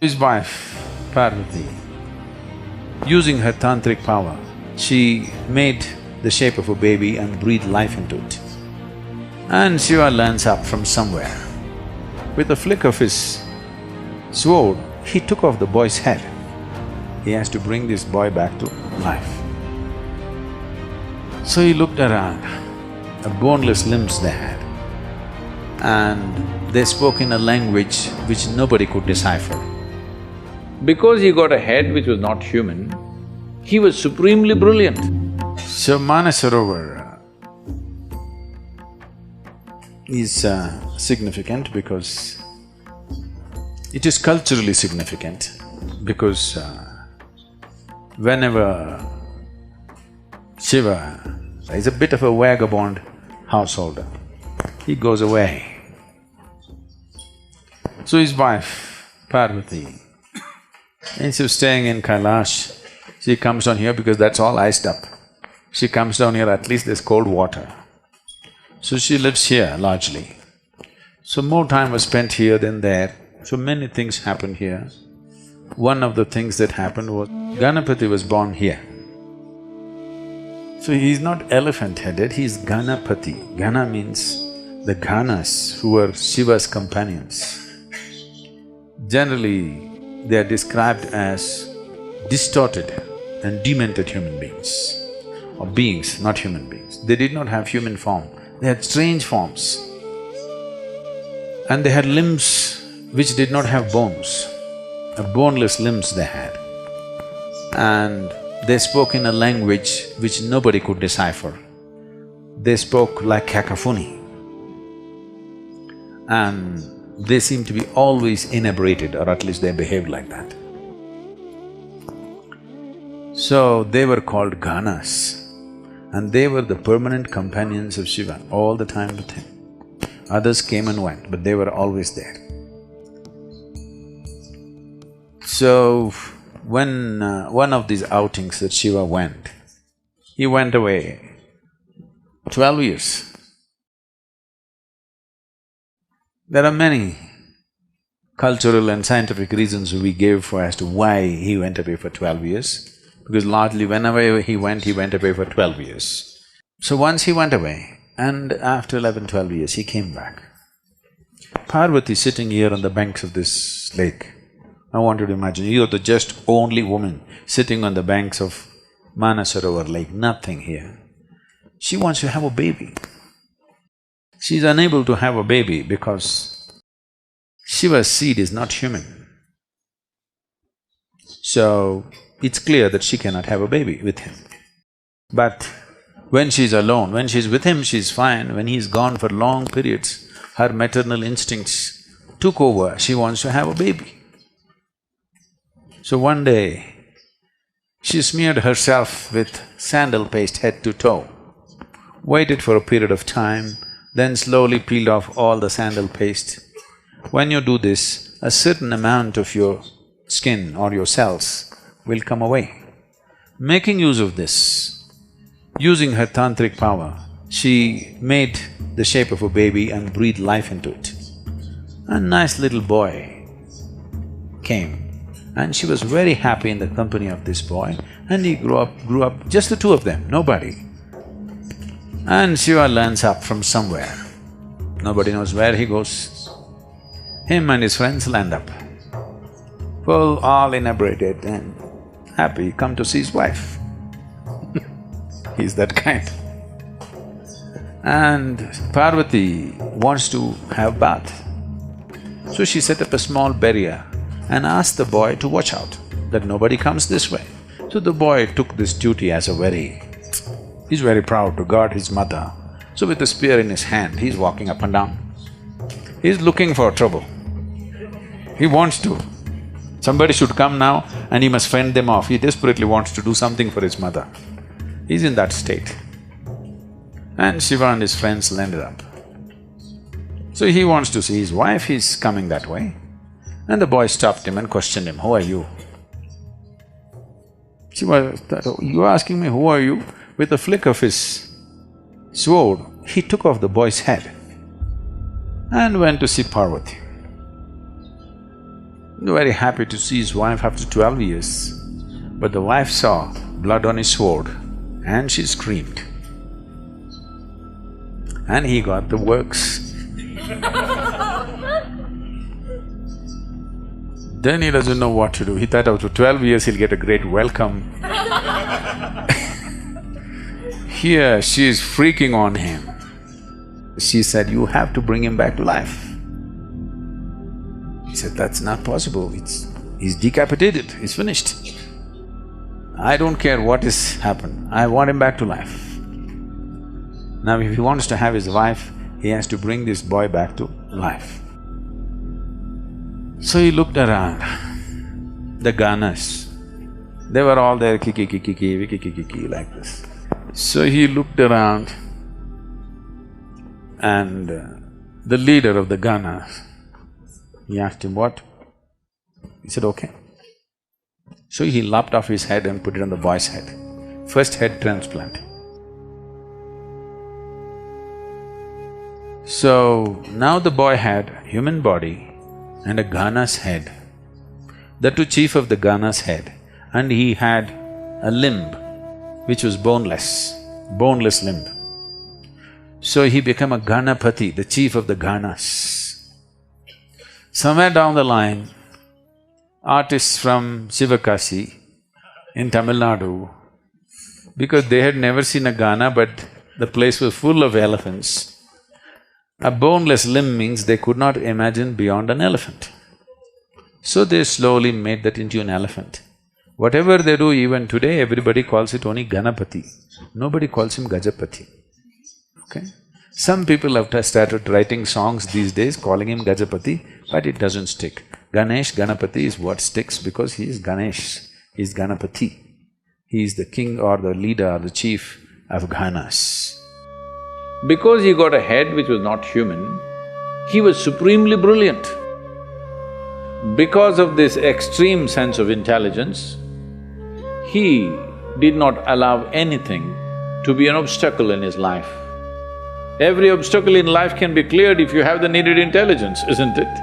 His wife, Parvati, using her tantric power, she made the shape of a baby and breathed life into it. And Shiva learns up from somewhere. With a flick of his sword, he took off the boy's head. He has to bring this boy back to life. So he looked around, boneless limbs they had, and they spoke in a language which nobody could decipher. Because he got a head which was not human, he was supremely brilliant. So Manasarovar is significant because it is culturally significant because whenever Shiva is a bit of a vagabond householder, he goes away. So his wife, Parvati, instead of staying in Kailash, she comes down here because that's all iced up. She comes down here, at least there's cold water. So she lives here largely. So more time was spent here than there, so many things happened here. One of the things that happened was Ganapati was born here. So he's not elephant-headed, he's Ganapati. Gana means the Ganas who were Shiva's companions. Generally, they are described as distorted and demented human beings, or beings, not human beings. They did not have human form, they had strange forms. And they had limbs which did not have bones, boneless limbs they had. And they spoke in a language which nobody could decipher. They spoke like cacophony. And they seemed to be always inebriated, or at least they behaved like that. So they were called Ganas, and they were the permanent companions of Shiva, all the time with him. Others came and went, but they were always there. So, when one of these outings that Shiva went, he went away 12 years. There are many cultural and scientific reasons we gave for as to why he went away for 12 years, because largely whenever he went away for 12 years. So once he went away, and after 11, 12 years, he came back. Parvati sitting here on the banks of this lake. I want you to imagine, you're the just only woman sitting on the banks of Manasarovar lake, nothing here. She wants to have a baby. She's unable to have a baby because Shiva's seed is not human. So, it's clear that she cannot have a baby with him. But when she's alone, when she's with him, she's fine. When he's gone for long periods, her maternal instincts took over, she wants to have a baby. So one day, she smeared herself with sandal paste head to toe, waited for a period of time, then slowly peeled off all the sandal paste. When you do this, a certain amount of your skin or your cells will come away. Making use of this, using her tantric power, she made the shape of a baby and breathed life into it. A nice little boy came, and she was very happy in the company of this boy, and he grew up, just the two of them, nobody. And Shiva learns up from somewhere. Nobody knows where he goes. Him and his friends land up, full, all inebriated and happy, come to see his wife. He's that kind. And Parvati wants to have bath. So she set up a small barrier and asked the boy to watch out, that nobody comes this way. So the boy took this duty as a he's very proud to guard his mother. So with a spear in his hand, he's walking up and down. He's looking for trouble. He wants to. Somebody should come now and he must fend them off. He desperately wants to do something for his mother. He's in that state. And Shiva and his friends landed up. So he wants to see his wife, he's coming that way. And the boy stopped him and questioned him, "Who are you?" Shiva, "You're asking me, who are you?" With a flick of his sword, he took off the boy's head and went to see Parvati. very happy to see his wife after 12 years. But the wife saw blood on his sword and she screamed. And he got the works. Then he doesn't know what to do. He thought after 12 years he'll get a great welcome. Here she is freaking on him. She said, "You have to bring him back to life." He said, "That's not possible, he's decapitated, he's finished. I don't care what has happened, I want him back to life." Now if he wants to have his wife, he has to bring this boy back to life. So he looked around, the Ganas, they were all there, kiki, kiki, kiki, kiki, kiki, like this. So he looked around and the leader of the Ganas, he asked him, "What?" He said, "Okay." So he lopped off his head and put it on the boy's head. First head transplant. So now the boy had a human body and a Gana's head, that too chief of the Gana's head, and he had a limb which was boneless limb. So he became a Ganapati, the chief of the Ganas. Somewhere down the line, artists from Sivakasi in Tamil Nadu, because they had never seen a Gana but the place was full of elephants. A boneless limb means they could not imagine beyond an elephant. So they slowly made that into an elephant. Whatever they do even today, everybody calls it only Ganapati. Nobody calls him Gajapati, okay? Some people have started writing songs these days calling him Gajapati, but it doesn't stick. Ganesh, Ganapati is what sticks because he is Ganesh, he is Ganapati. He is the king or the leader or the chief of Ganas. Because he got a head which was not human, he was supremely brilliant. Because of this extreme sense of intelligence, he did not allow anything to be an obstacle in his life. Every obstacle in life can be cleared if you have the needed intelligence, isn't it?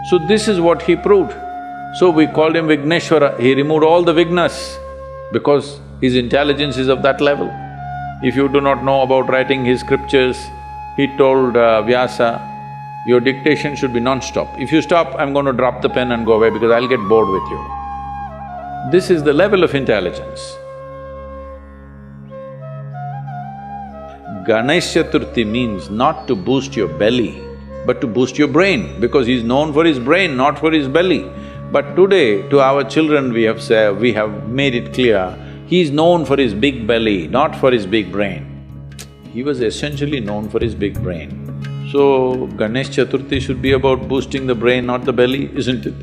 So this is what he proved. So we called him Vigneshwara, he removed all the vignas because his intelligence is of that level. If you do not know about writing his scriptures, he told Vyasa, "Your dictation should be non-stop. If you stop, I'm going to drop the pen and go away because I'll get bored with you." This is the level of intelligence. Ganesh Chaturthi means not to boost your belly, but to boost your brain, because he's known for his brain, not for his belly. But today, to our children we have made it clear, he's known for his big belly, not for his big brain. He was essentially known for his big brain. So, Ganesh Chaturthi should be about boosting the brain, not the belly, isn't it?